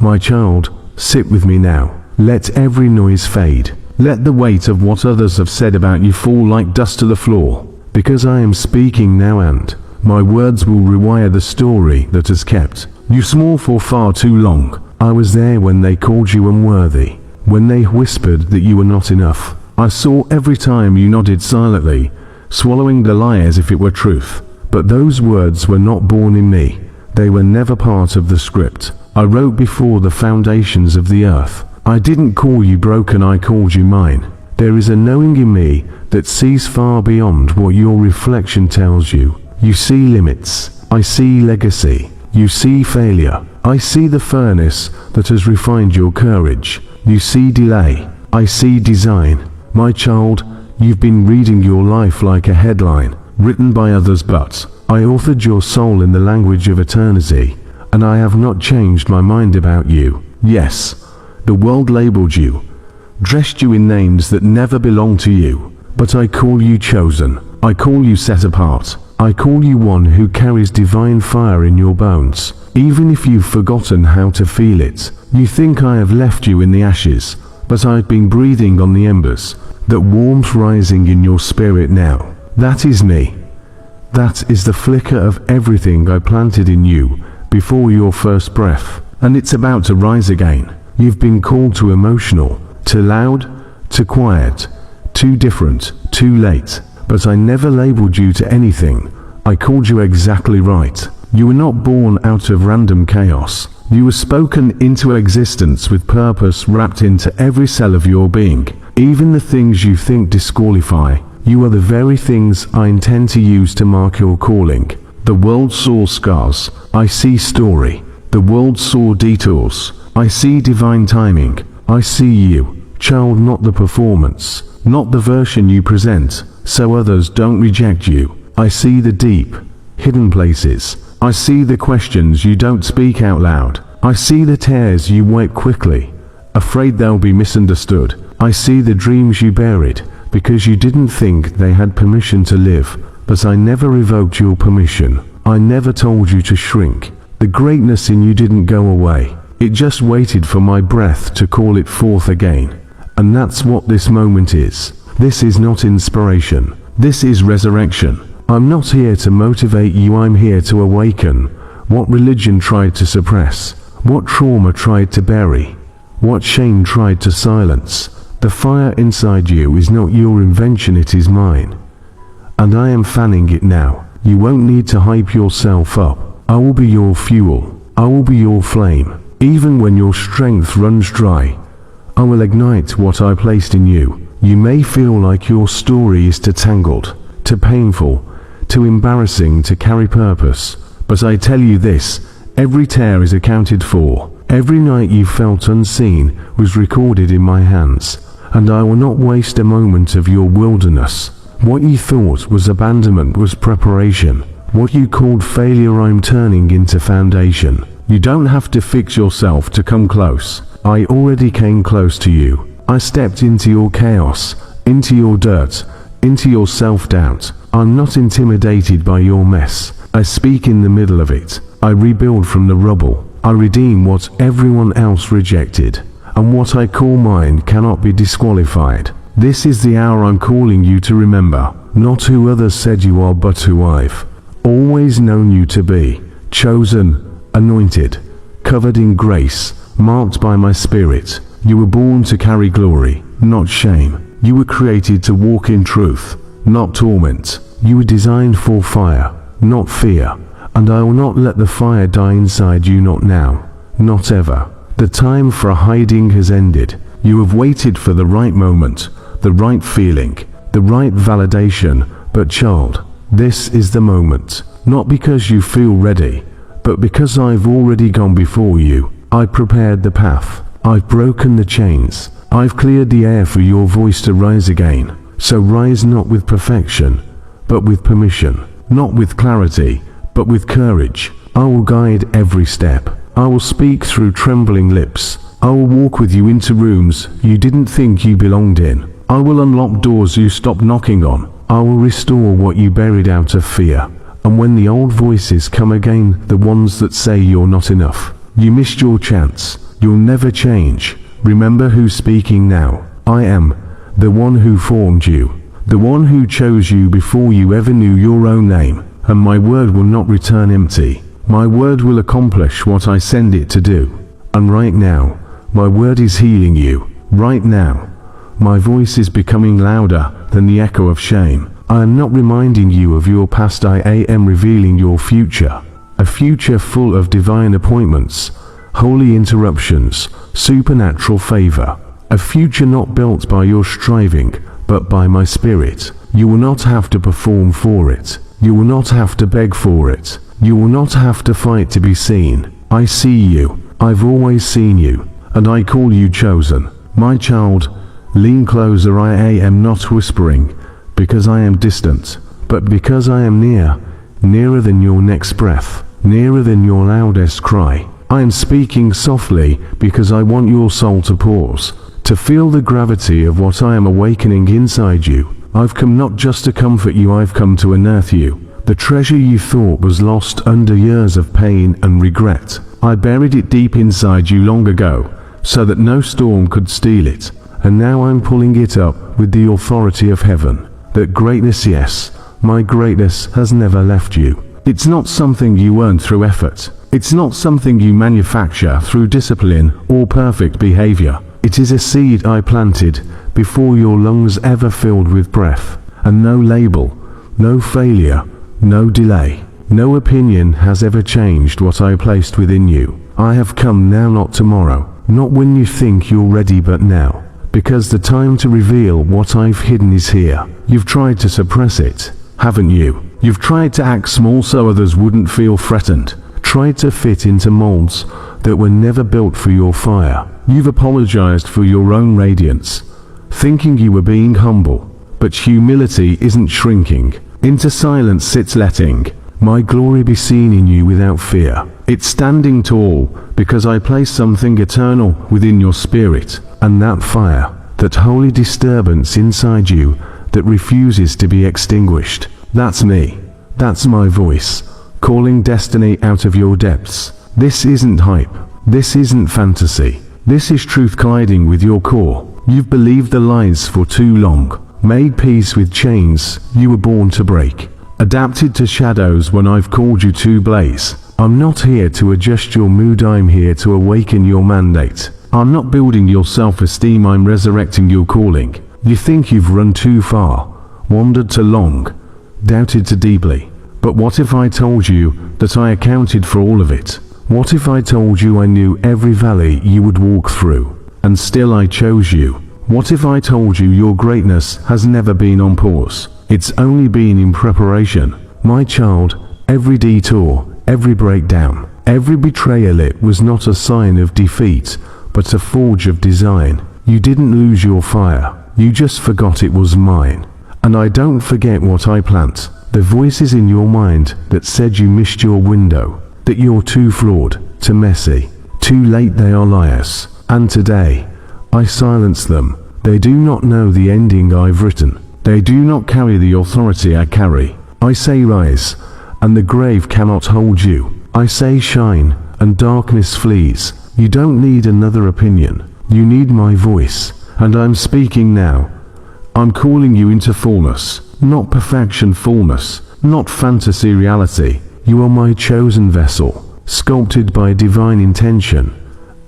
My child, sit with me now. Let every noise fade. Let the weight of what others have said about you fall like dust to the floor. Because I am speaking now, and my words will rewire the story that has kept you small for far too long. I was there when they called you unworthy, when they whispered that you were not enough. I saw every time you nodded silently, swallowing the lie as if it were truth. But those words were not born in me. They were never part of the script I wrote before the foundations of the earth. I didn't call you broken, I called you mine. There is a knowing in me that sees far beyond what your reflection tells you. You see limits, I see legacy. You see failure, I see the furnace that has refined your courage. You see delay, I see design. My child, you've been reading your life like a headline, written by others, but I authored your soul in the language of eternity, and I have not changed my mind about you. Yes, the world labeled you, dressed you in names that never belonged to you, but I call you chosen. I call you set apart. I call you one who carries divine fire in your bones. Even if you've forgotten how to feel it, you think I have left you in the ashes, but I've been breathing on the embers, that warmth rising in your spirit now. That is me. That is the flicker of everything I planted in you before your first breath, and it's about to rise again. You've been called too emotional, too loud, too quiet, too different, too late. But I never labeled you to anything. I called you exactly right. You were not born out of random chaos. You were spoken into existence with purpose wrapped into every cell of your being. Even the things you think disqualify, you are the very things I intend to use to mark your calling. The world saw scars, I see story. The world saw detours, I see divine timing. I see you, child, not the performance, not the version you present, so others don't reject you. I see the deep, hidden places. I see the questions you don't speak out loud. I see the tears you wipe quickly, afraid they'll be misunderstood. I see the dreams you buried, because you didn't think they had permission to live. But I never revoked your permission. I never told you to shrink. The greatness in you didn't go away. It just waited for my breath to call it forth again. And that's what this moment is. This is not inspiration. This is resurrection. I'm not here to motivate you, I'm here to awaken what religion tried to suppress, what trauma tried to bury, what shame tried to silence. The fire inside you is not your invention, it is mine. And I am fanning it now. You won't need to hype yourself up. I will be your fuel. I will be your flame. Even when your strength runs dry, I will ignite what I placed in you. You may feel like your story is too tangled, too painful, too embarrassing to carry purpose. But I tell you this, every tear is accounted for. Every night you felt unseen was recorded in my hands. And I will not waste a moment of your wilderness. What you thought was abandonment was preparation. What you called failure I'm turning into foundation. You don't have to fix yourself to come close. I already came close to you. I stepped into your chaos, into your dirt, into your self-doubt. I'm not intimidated by your mess. I speak in the middle of it. I rebuild from the rubble. I redeem what everyone else rejected. And what I call mine cannot be disqualified. This is the hour I'm calling you to remember. Not who others said you are, but who I've always known you to be. Chosen, anointed, covered in grace, marked by my spirit. You were born to carry glory, not shame. You were created to walk in truth, not torment. You were designed for fire, not fear. And I will not let the fire die inside you, not now, not ever. The time for hiding has ended. You have waited for the right moment, the right feeling, the right validation. But child, this is the moment. Not because you feel ready, but because I've already gone before you. I prepared the path. I've broken the chains. I've cleared the air for your voice to rise again. So rise not with perfection, but with permission. Not with clarity, but with courage. I will guide every step. I will speak through trembling lips. I will walk with you into rooms you didn't think you belonged in. I will unlock doors you stopped knocking on. I will restore what you buried out of fear. And when the old voices come again, the ones that say you're not enough, you missed your chance, You'll never change. Remember who's speaking now. I am the one who formed you, the one who chose you before you ever knew your own name. And my word will not return empty. My word will accomplish what I send it to do. And right now, my word is healing you. Right now, my voice is becoming louder than the echo of shame. I am not reminding you of your past, I am revealing your future. A future full of divine appointments, holy interruptions, supernatural favor. A future not built by your striving, but by my spirit. You will not have to perform for it. You will not have to beg for it. You will not have to fight to be seen. I see you. I've always seen you. And I call you chosen. My child, lean closer. I am not whispering because I am distant, but because I am near, nearer than your next breath, nearer than your loudest cry. I am speaking softly because I want your soul to pause, to feel the gravity of what I am awakening inside you. I've come not just to comfort you, I've come to unearth you. The treasure you thought was lost under years of pain and regret. I buried it deep inside you long ago, so that no storm could steal it. And now I'm pulling it up with the authority of heaven. That greatness, yes, my greatness has never left you. It's not something you earn through effort. It's not something you manufacture through discipline or perfect behavior. It is a seed I planted before your lungs ever filled with breath. And no label, no failure, no delay, no opinion has ever changed what I placed within you. I have come now, not tomorrow, not when you think you're ready, but now. Because the time to reveal what I've hidden is here. You've tried to suppress it, haven't you? You've tried to act small so others wouldn't feel threatened. Tried to fit into molds that were never built for your fire. You've apologized for your own radiance, thinking you were being humble. But humility isn't shrinking. Into silence it's letting my glory be seen in you without fear. It's standing tall because I place something eternal within your spirit. And that fire, that holy disturbance inside you that refuses to be extinguished. That's me. That's my voice, calling destiny out of your depths. This isn't hype. This isn't fantasy. This is truth colliding with your core. You've believed the lies for too long. Made peace with chains you were born to break. Adapted to shadows when I've called you to blaze. I'm not here to adjust your mood, I'm here to awaken your mandate. I'm not building your self-esteem, I'm resurrecting your calling. You think you've run too far, wandered too long, doubted too deeply. But what if I told you that I accounted for all of it? What if I told you I knew every valley you would walk through, and still I chose you? What if I told you your greatness has never been on pause? It's only been in preparation. My child, every detour, every breakdown, every betrayal, it was not a sign of defeat, but a forge of design. You didn't lose your fire, you just forgot it was mine. And I don't forget what I plant. The voices in your mind that said you missed your window, that you're too flawed, too messy, too late, they are liars. And today, I silence them. They do not know the ending I've written. They do not carry the authority I carry. I say rise, and the grave cannot hold you. I say shine, and darkness flees. You don't need another opinion. You need my voice, and I'm speaking now. I'm calling you into fullness, not perfection, fullness, not fantasy, reality. You are my chosen vessel, sculpted by divine intention,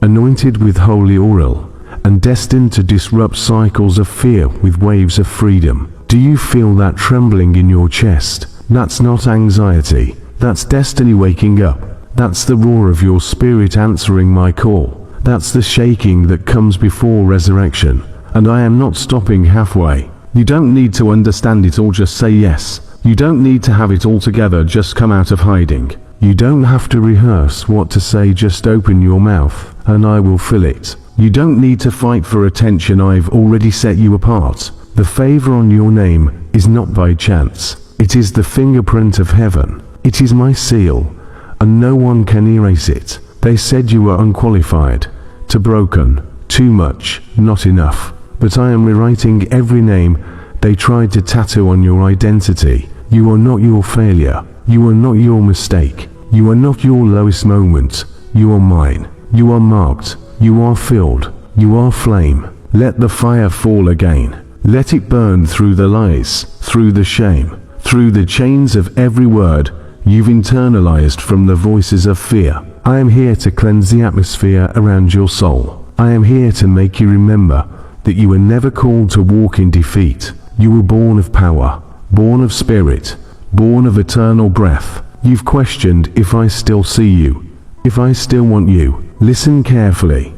anointed with holy oil, and destined to disrupt cycles of fear with waves of freedom. Do you feel that trembling in your chest? That's not anxiety, that's destiny waking up. That's the roar of your spirit answering my call. That's the shaking that comes before resurrection. And I am not stopping halfway. You don't need to understand it all, just say yes. You don't need to have it all together, just come out of hiding. You don't have to rehearse what to say, just open your mouth, and I will fill it. You don't need to fight for attention, I've already set you apart. The favor on your name is not by chance. It is the fingerprint of heaven. It is my seal, and no one can erase it. They said you were unqualified, too broken, too much, not enough. But I am rewriting every name they tried to tattoo on your identity. You are not your failure. You are not your mistake. You are not your lowest moment. You are mine. You are marked. You are filled. You are flame. Let the fire fall again. Let it burn through the lies, through the shame, through the chains of every word you've internalized from the voices of fear. I am here to cleanse the atmosphere around your soul. I am here to make you remember that you were never called to walk in defeat. You were born of power, born of spirit, born of eternal breath. You've questioned if I still see you, if I still want you. Listen carefully.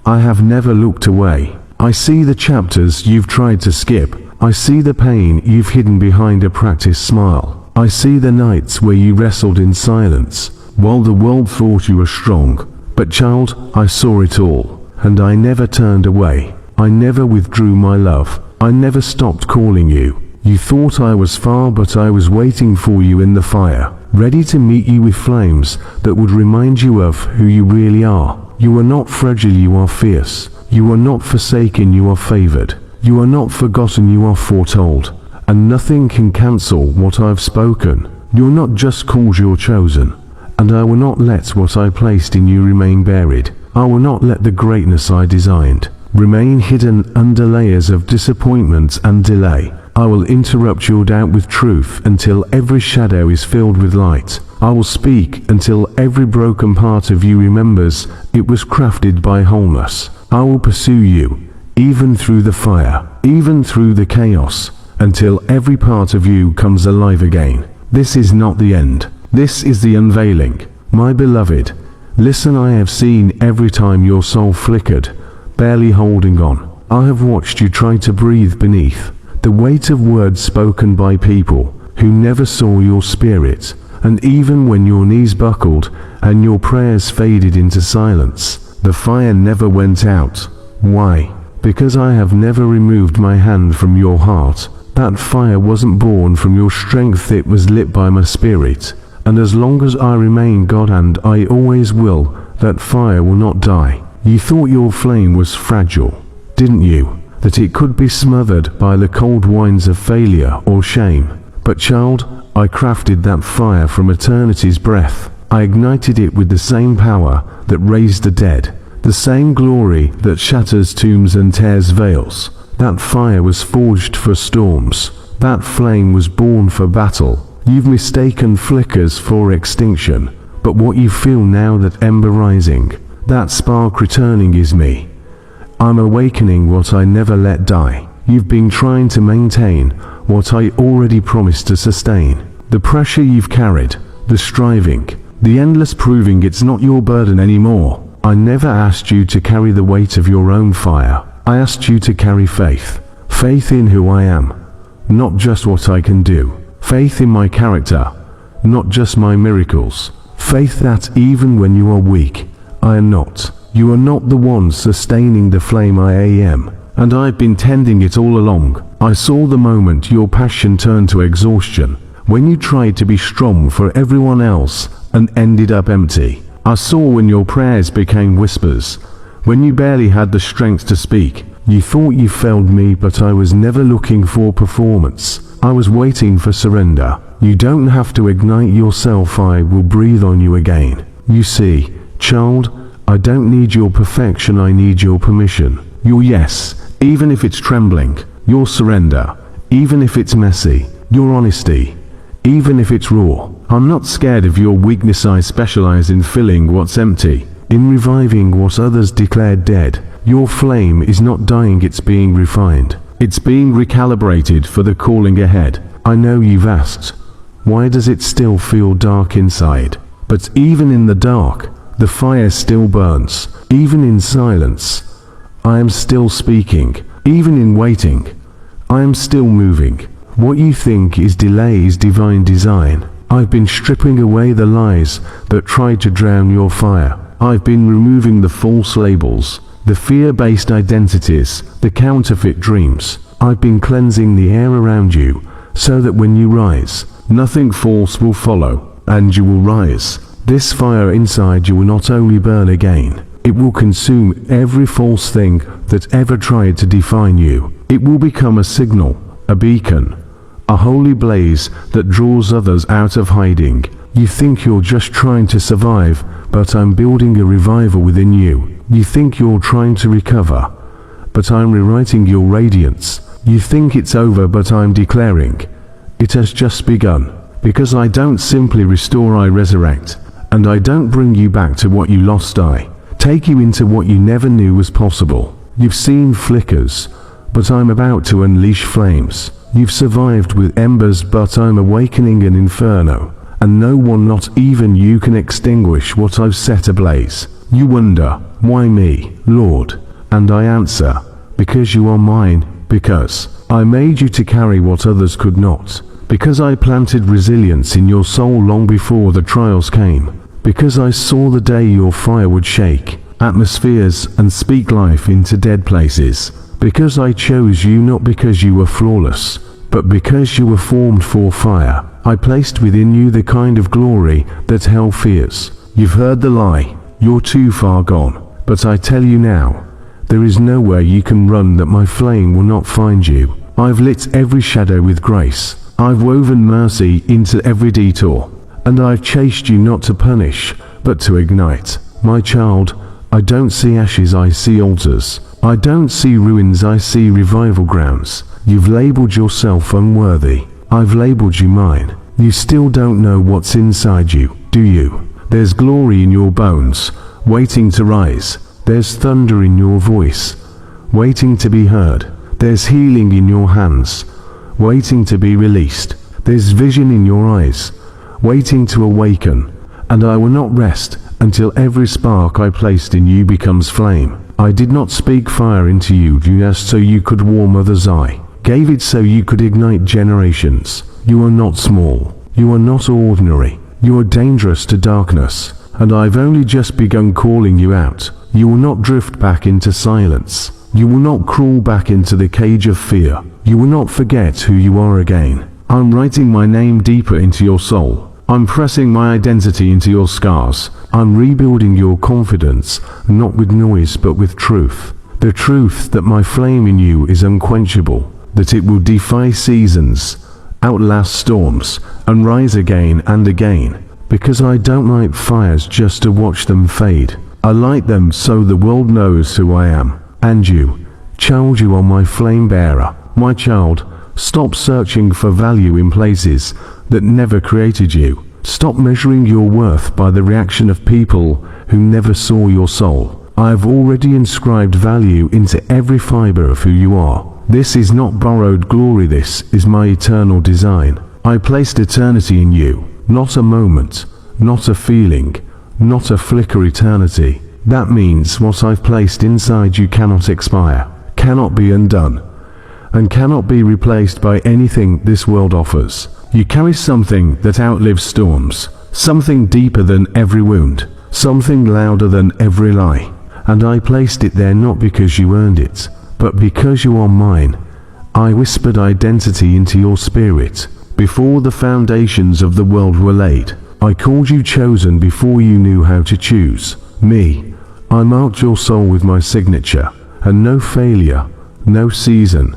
I have never looked away. I see the chapters you've tried to skip. I see the pain you've hidden behind a practiced smile. I see the nights where you wrestled in silence, while the world thought you were strong. But child, I saw it all, and I never turned away. I never withdrew my love. I never stopped calling you. You thought I was far, but I was waiting for you in the fire, ready to meet you with flames that would remind you of who you really are. You are not fragile, you are fierce. You are not forsaken, you are favored. You are not forgotten, you are foretold. And nothing can cancel what I've spoken. You're not just called, you're chosen. And I will not let what I placed in you remain buried. I will not let the greatness I designed remain hidden under layers of disappointment and delay. I will interrupt your doubt with truth until every shadow is filled with light. I will speak until every broken part of you remembers it was crafted by wholeness. I will pursue you, even through the fire, even through the chaos, until every part of you comes alive again. This is not the end. This is the unveiling. My beloved, listen, I have seen every time your soul flickered, barely holding on. I have watched you try to breathe beneath the weight of words spoken by people who never saw your spirit. And even when your knees buckled and your prayers faded into silence, the fire never went out. Why? Because I have never removed my hand from your heart. That fire wasn't born from your strength, it was lit by my spirit. And as long as I remain God, and I always will, that fire will not die. You thought your flame was fragile, didn't you? That it could be smothered by the cold winds of failure or shame. But child, I crafted that fire from eternity's breath. I ignited it with the same power that raised the dead, the same glory that shatters tombs and tears veils. That fire was forged for storms. That flame was born for battle. You've mistaken flickers for extinction, but what you feel now, that ember rising, that spark returning, is me. I'm awakening what I never let die. You've been trying to maintain what I already promised to sustain. The pressure you've carried, the striving, the endless proving, it's not your burden anymore. I never asked you to carry the weight of your own fire. I asked you to carry faith. Faith in who I am, not just what I can do. Faith in my character, not just my miracles. Faith that even when you are weak, I am not. You are not the one sustaining the flame, I am. And I've been tending it all along. I saw the moment your passion turned to exhaustion, when you tried to be strong for everyone else and ended up empty. I saw when your prayers became whispers, when you barely had the strength to speak. You thought you failed me, but I was never looking for performance. I was waiting for surrender. You don't have to ignite yourself, I will breathe on you again. You see, child, I don't need your perfection, I need your permission. Your yes, even if it's trembling. Your surrender, even if it's messy. Your honesty, even if it's raw. I'm not scared of your weakness, I specialize in filling what's empty, in reviving what others declared dead. Your flame is not dying, it's being refined. It's being recalibrated for the calling ahead. I know you've asked, why does it still feel dark inside? But even in the dark, the fire still burns. Even in silence, I am still speaking. Even in waiting, I am still moving. What you think is delay is divine design. I've been stripping away the lies that tried to drown your fire. I've been removing the false labels, the fear-based identities, the counterfeit dreams. I've been cleansing the air around you, so that when you rise, nothing false will follow, and you will rise. This fire inside you will not only burn again, it will consume every false thing that ever tried to define you. It will become a signal, a beacon, a holy blaze that draws others out of hiding. You think you're just trying to survive, but I'm building a revival within you. You think you're trying to recover, but I'm rewriting your radiance. You think it's over, but I'm declaring it has just begun. Because I don't simply restore, I resurrect. And I don't bring you back to what you lost, I take you into what you never knew was possible. You've seen flickers, but I'm about to unleash flames. You've survived with embers, but I'm awakening an inferno. And no one, not even you, can extinguish what I've set ablaze. You wonder, why me, Lord? And I answer, because you are mine, because I made you to carry what others could not. Because I planted resilience in your soul long before the trials came. Because I saw the day your fire would shake atmospheres and speak life into dead places. Because I chose you not because you were flawless, but because you were formed for fire. I placed within you the kind of glory that hell fears. You've heard the lie, you're too far gone. But I tell you now, there is nowhere you can run that my flame will not find you. I've lit every shadow with grace. I've woven mercy into every detour. And I've chased you not to punish, but to ignite. My child, I don't see ashes, I see altars. I don't see ruins, I see revival grounds. You've labeled yourself unworthy. I've labeled you mine. You still don't know what's inside you, do you? There's glory in your bones, waiting to rise. There's thunder in your voice, waiting to be heard. There's healing in your hands, waiting to be released. There's vision in your eyes, waiting to awaken. And I will not rest until every spark I placed in you becomes flame. I did not speak fire into you just so you could warm others. I gave it so you could ignite generations. You are not small. You are not ordinary. You are dangerous to darkness. And I've only just begun calling you out. You will not drift back into silence. You will not crawl back into the cage of fear. You will not forget who you are again. I'm writing my name deeper into your soul. I'm pressing my identity into your scars. I'm rebuilding your confidence, not with noise but with truth. The truth that my flame in you is unquenchable, that it will defy seasons, outlast storms, and rise again and again. Because I don't light fires just to watch them fade. I light them so the world knows who I am. And you, child, you are my flame bearer. My child, stop searching for value in places that never created you. Stop measuring your worth by the reaction of people who never saw your soul. I have already inscribed value into every fiber of who you are. This is not borrowed glory, this is my eternal design. I placed eternity in you, not a moment, not a feeling, not a flicker, eternity. That means what I've placed inside you cannot expire, cannot be undone, and cannot be replaced by anything this world offers. You carry something that outlives storms, something deeper than every wound, something louder than every lie. And I placed it there not because you earned it, but because you are mine. I whispered identity into your spirit before the foundations of the world were laid. I called you chosen before you knew how to choose me. I marked your soul with my signature, and no failure, no season,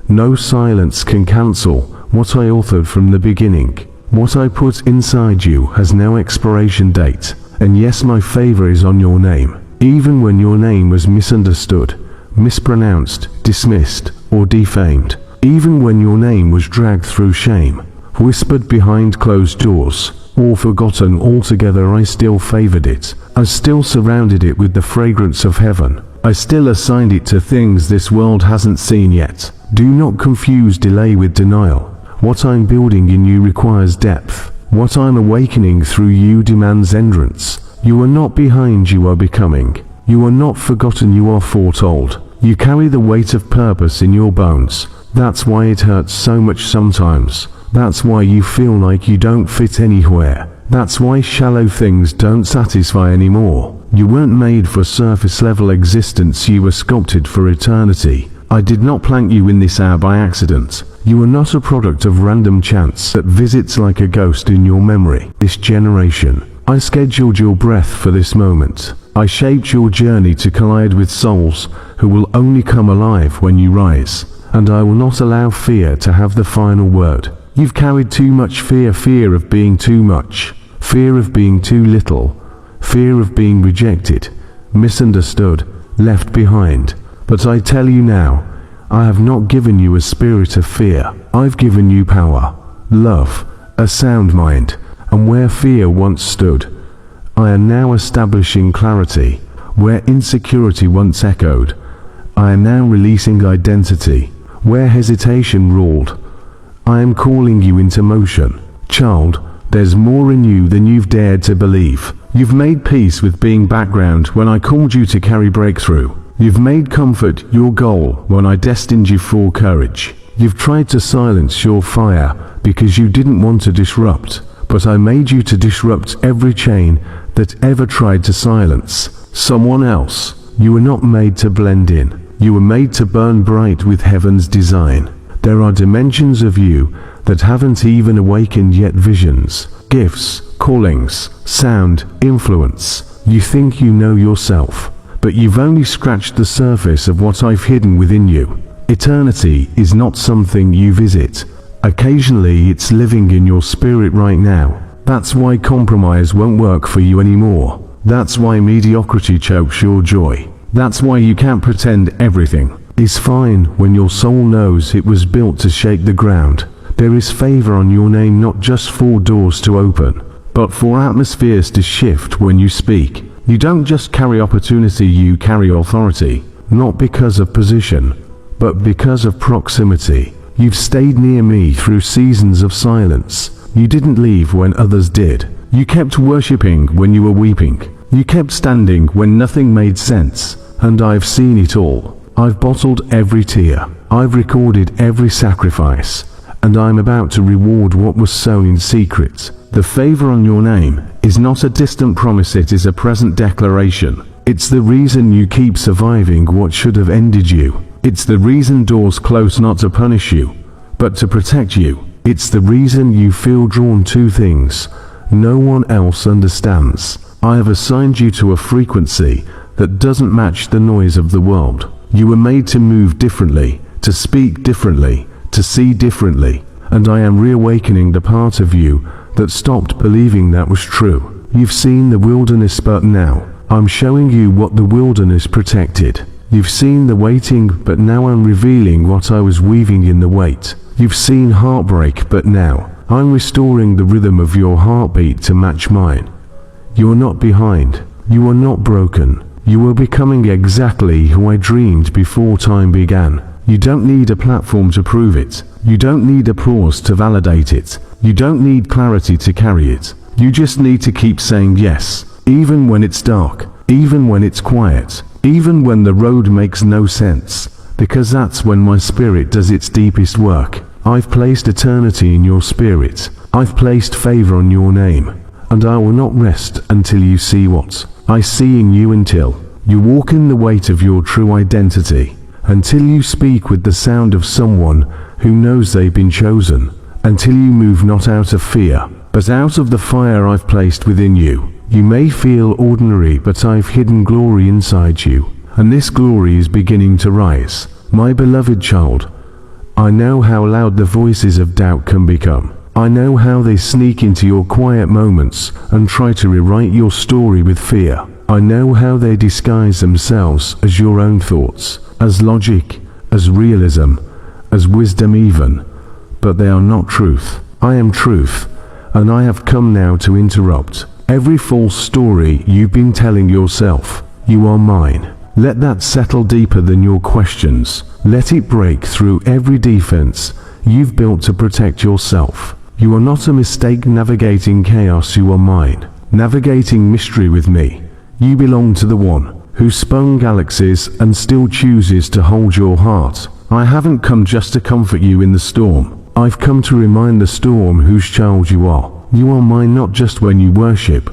no silence can cancel what I authored from the beginning. What I put inside you has no expiration date, and yes, my favor is on your name. Even when your name was misunderstood, mispronounced, dismissed, or defamed. Even when your name was dragged through shame, whispered behind closed doors, or forgotten altogether, I still favored it. I still surrounded it with the fragrance of heaven. I still assigned it to things this world hasn't seen yet. Do not confuse delay with denial. What I'm building in you requires depth. What I'm awakening through you demands entrance. You are not behind, you are becoming. You are not forgotten, you are foretold. You carry the weight of purpose in your bones. That's why it hurts so much sometimes. That's why you feel like you don't fit anywhere. That's why shallow things don't satisfy anymore. You weren't made for surface level existence, you were sculpted for eternity. I did not plant you in this hour by accident. You are not a product of random chance that visits like a ghost in your memory. This generation, I scheduled your breath for this moment. I shaped your journey to collide with souls who will only come alive when you rise. And I will not allow fear to have the final word. You've carried too much fear, fear of being too much, fear of being too little, fear of being rejected, misunderstood, left behind. But I tell you now, I have not given you a spirit of fear. I've given you power, love, a sound mind, and where fear once stood, I am now establishing clarity. Where insecurity once echoed, I am now releasing identity. Where hesitation ruled, I am calling you into motion. Child, there's more in you than you've dared to believe. You've made peace with being background when I called you to carry breakthrough. You've made comfort your goal when I destined you for courage. You've tried to silence your fire because you didn't want to disrupt, but I made you to disrupt every chain that ever tried to silence someone else. You were not made to blend in. You were made to burn bright with heaven's design. There are dimensions of you that haven't even awakened yet, visions, gifts, callings, sound, influence. You think you know yourself, but you've only scratched the surface of what I've hidden within you. Eternity is not something you visit. Occasionally it's living in your spirit right now. That's why compromise won't work for you anymore. That's why mediocrity chokes your joy. That's why you can't pretend everything is fine when your soul knows it was built to shake the ground. There is favor on your name, not just for doors to open, but for atmospheres to shift when you speak. You don't just carry opportunity, you carry authority, not because of position, but because of proximity. You've stayed near me through seasons of silence. You didn't leave when others did. You kept worshipping when you were weeping. You kept standing when nothing made sense. And I've seen it all. I've bottled every tear. I've recorded every sacrifice. And I'm about to reward what was sown in secret. The favor on your name is not a distant promise, it is a present declaration. It's the reason you keep surviving what should have ended you. It's the reason doors close not to punish you, but to protect you. It's the reason you feel drawn to things no one else understands. I have assigned you to a frequency that doesn't match the noise of the world. You were made to move differently, to speak differently, to see differently, and I am reawakening the part of you that stopped believing that was true. You've seen the wilderness, but now I'm showing you what the wilderness protected. You've seen the waiting, but now I'm revealing what I was weaving in the wait. You've seen heartbreak, but now I'm restoring the rhythm of your heartbeat to match mine. You are not behind. You are not broken. You are becoming exactly who I dreamed before time began. You don't need a platform to prove it. You don't need applause to validate it. You don't need clarity to carry it. You just need to keep saying yes, even when it's dark, even when it's quiet, even when the road makes no sense, because that's when my spirit does its deepest work. I've placed eternity in your spirit. I've placed favor on your name, and I will not rest until you see what I see in you, until you walk in the weight of your true identity, until you speak with the sound of someone who knows they've been chosen, until you move not out of fear, but out of the fire I've placed within you. You may feel ordinary, but I've hidden glory inside you, and this glory is beginning to rise. My beloved child, I know how loud the voices of doubt can become. I know how they sneak into your quiet moments and try to rewrite your story with fear. I know how they disguise themselves as your own thoughts, as logic, as realism, as wisdom even, but they are not truth. I am truth, and I have come now to interrupt every false story you've been telling yourself. You are mine. Let that settle deeper than your questions. Let it break through every defense you've built to protect yourself. You are not a mistake navigating chaos, you are mine. Navigating mystery with me. You belong to the one who spun galaxies and still chooses to hold your heart. I haven't come just to comfort you in the storm. I've come to remind the storm whose child you are. You are mine not just when you worship,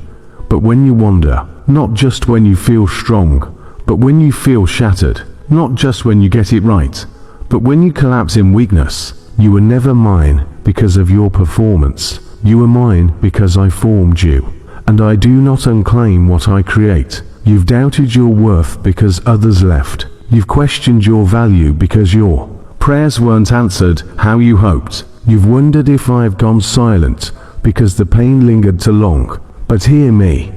but when you wander. Not just when you feel strong, but when you feel shattered. Not just when you get it right, but when you collapse in weakness. You were never mine because of your performance. You were mine because I formed you, and I do not unclaim what I create. You've doubted your worth because others left. You've questioned your value because your prayers weren't answered how you hoped. You've wondered if I've gone silent because the pain lingered too long. But hear me.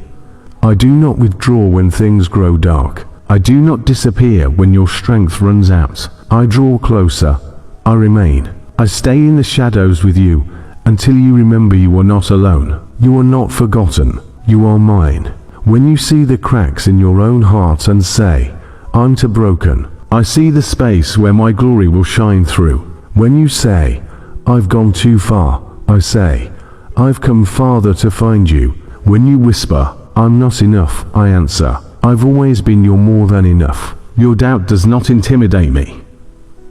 I do not withdraw when things grow dark. I do not disappear when your strength runs out. I draw closer. I remain. I stay in the shadows with you until you remember you are not alone. You are not forgotten. You are mine. When you see the cracks in your own heart and say, I'm too broken, I see the space where my glory will shine through. When you say, I've gone too far, I say, I've come farther to find you. When you whisper, I'm not enough, I answer, I've always been your more than enough. Your doubt does not intimidate me.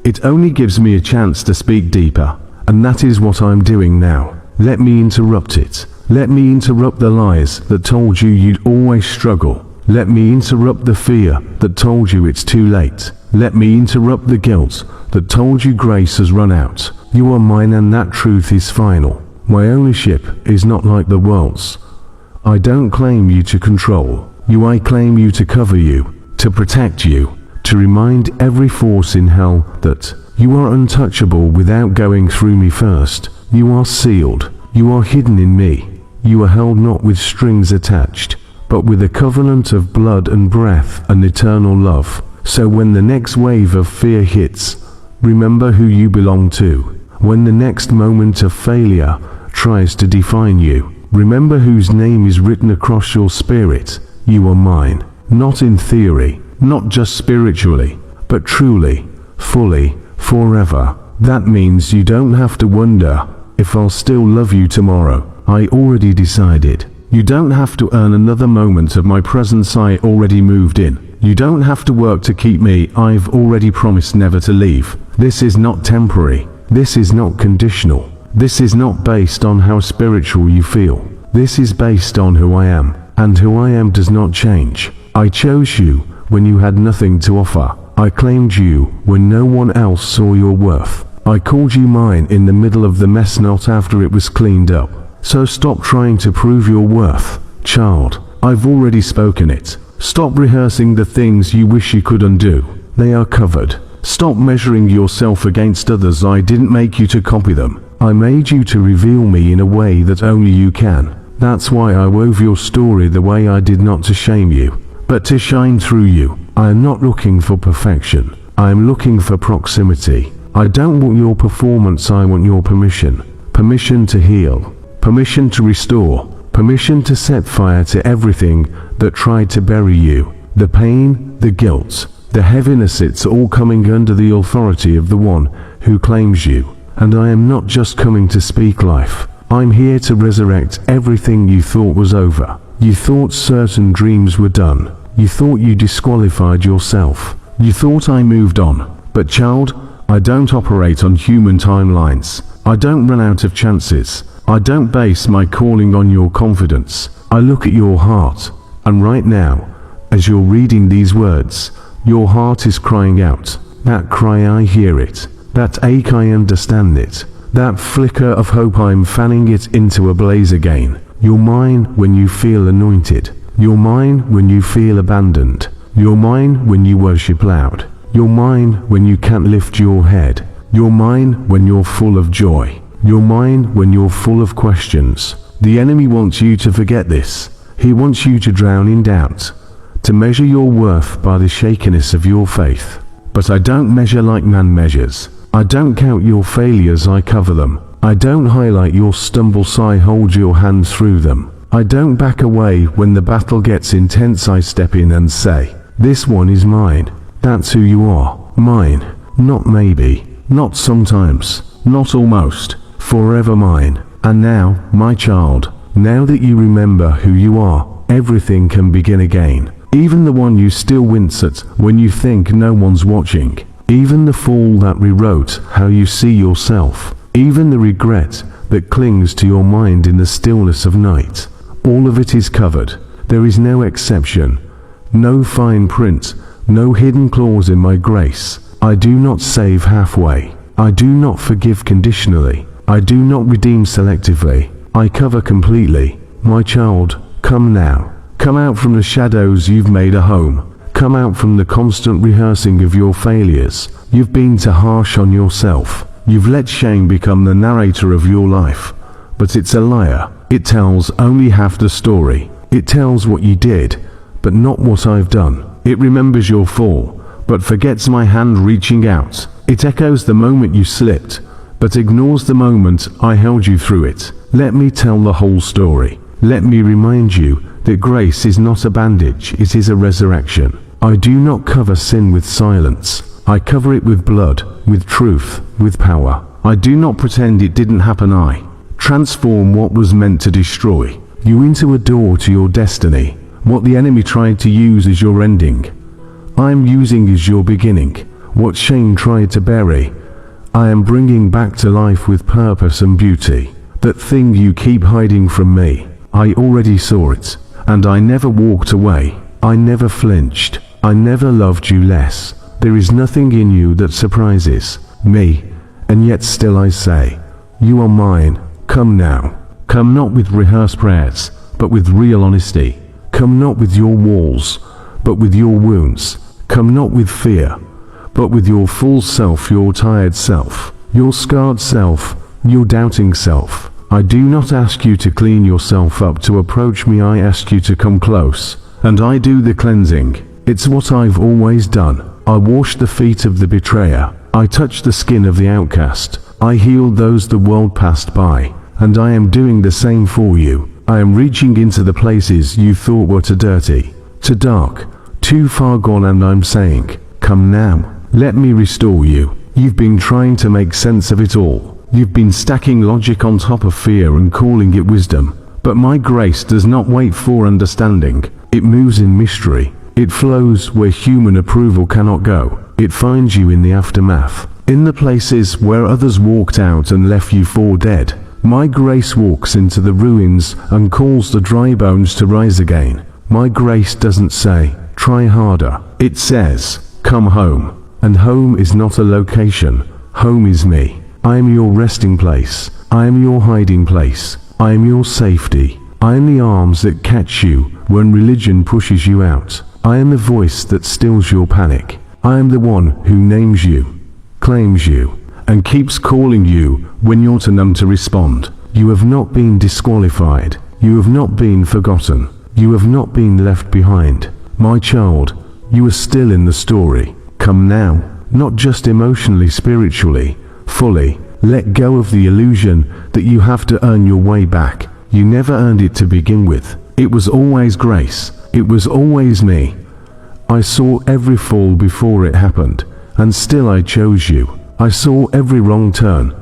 It only gives me a chance to speak deeper, and that is what I'm doing now. Let me interrupt it. Let me interrupt the lies that told you you'd always struggle. Let me interrupt the fear that told you it's too late. Let me interrupt the guilt that told you grace has run out. You are mine and that truth is final. My ownership is not like the world's. I don't claim you to control you, I claim you to cover you, to protect you, to remind every force in hell that you are untouchable without going through me first. You are sealed. You are hidden in me. You are held not with strings attached, but with a covenant of blood and breath and eternal love. So when the next wave of fear hits, remember who you belong to. When the next moment of failure tries to define you, remember whose name is written across your spirit. You are mine, not in theory, not just spiritually, but truly, fully, forever. That means you don't have to wonder if I'll still love you tomorrow. I already decided. You don't have to earn another moment of my presence, I already moved in. You don't have to work to keep me, I've already promised never to leave. This is not temporary. This is not conditional. This is not based on how spiritual you feel. This is based on who I am, and who I am does not change. I chose you when you had nothing to offer. I claimed you when no one else saw your worth. I called you mine in the middle of the mess, not after it was cleaned up. So stop trying to prove your worth, child. I've already spoken it. Stop rehearsing the things you wish you could undo. They are covered. Stop measuring yourself against others. I didn't make you to copy them. I made you to reveal me in a way that only you can. That's why I wove your story the way I did, not to shame you, but to shine through you. I am not looking for perfection. I am looking for proximity. I don't want your performance, I want your permission. Permission to heal. Permission to restore. Permission to set fire to everything that tried to bury you. The pain, the guilt, the heaviness, it's all coming under the authority of the one who claims you. And I am not just coming to speak life. I'm here to resurrect everything you thought was over. You thought certain dreams were done. You thought you disqualified yourself. You thought I moved on. But child, I don't operate on human timelines. I don't run out of chances. I don't base my calling on your confidence. I look at your heart. And right now, as you're reading these words, your heart is crying out. That cry, I hear it. That ache, I understand it. That flicker of hope, I'm fanning it into a blaze again. You're mine when you feel anointed. You're mine when you feel abandoned. You're mine when you worship loud. You're mine when you can't lift your head. You're mine when you're full of joy. You're mine when you're full of questions. The enemy wants you to forget this. He wants you to drown in doubt, to measure your worth by the shakiness of your faith. But I don't measure like man measures. I don't count your failures, I cover them. I don't highlight your stumbles, I hold your hand through them. I don't back away when the battle gets intense, I step in and say, this one is mine. That's who you are. Mine. Not maybe. Not sometimes. Not almost. Forever mine. And now, my child, now that you remember who you are, everything can begin again. Even the one you still wince at when you think no one's watching. Even the fall that rewrote how you see yourself. Even the regret that clings to your mind in the stillness of night. All of it is covered. There is no exception. No fine print. No hidden clause in my grace. I do not save halfway. I do not forgive conditionally. I do not redeem selectively. I cover completely. My child, come now. Come out from the shadows you've made a home. Come out from the constant rehearsing of your failures. You've been too harsh on yourself. You've let shame become the narrator of your life. But it's a liar. It tells only half the story. It tells what you did, but not what I've done. It remembers your fall, but forgets my hand reaching out. It echoes the moment you slipped, but ignores the moment I held you through it. Let me tell the whole story. Let me remind you that grace is not a bandage, it is a resurrection. I do not cover sin with silence. I cover it with blood, with truth, with power. I do not pretend it didn't happen. I transform what was meant to destroy you into a door to your destiny. What the enemy tried to use as your ending, I am using as your beginning. What shame tried to bury, I am bringing back to life with purpose and beauty. That thing you keep hiding from me, I already saw it, and I never walked away. I never flinched. I never loved you less. There is nothing in you that surprises me, and yet still I say, you are mine. Come now. Come not with rehearsed prayers, but with real honesty. Come not with your walls, but with your wounds. Come not with fear, but with your full self, your tired self, your scarred self, your doubting self. I do not ask you to clean yourself up to approach me, I ask you to come close, and I do the cleansing. It's what I've always done. I wash the feet of the betrayer. I touch the skin of the outcast. I healed those the world passed by, and I am doing the same for you. I am reaching into the places you thought were too dirty, too dark, too far gone, and I'm saying, come now. Let me restore you. You've been trying to make sense of it all. You've been stacking logic on top of fear and calling it wisdom. But my grace does not wait for understanding. It moves in mystery. It flows where human approval cannot go. It finds you in the aftermath, in the places where others walked out and left you for dead. My grace walks into the ruins and calls the dry bones to rise again. My grace doesn't say, try harder. It says, come home. And home is not a location. Home is me. I am your resting place. I am your hiding place. I am your safety. I am the arms that catch you when religion pushes you out. I am the voice that stills your panic. I am the one who names you, claims you, and keeps calling you when you're too numb to respond. You have not been disqualified. You have not been forgotten. You have not been left behind. My child, you are still in the story. Come now, not just emotionally, spiritually, fully. Let go of the illusion that you have to earn your way back. You never earned it to begin with. It was always grace. It was always me. I saw every fall before it happened, and still I chose you. I saw every wrong turn,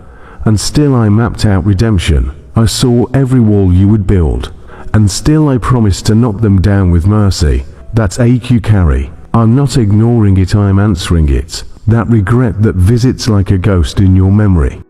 and still I mapped out redemption. I saw every wall you would build, and still I promised to knock them down with mercy. That ache you carry, I'm not ignoring it, I'm answering it. That regret that visits like a ghost in your memory.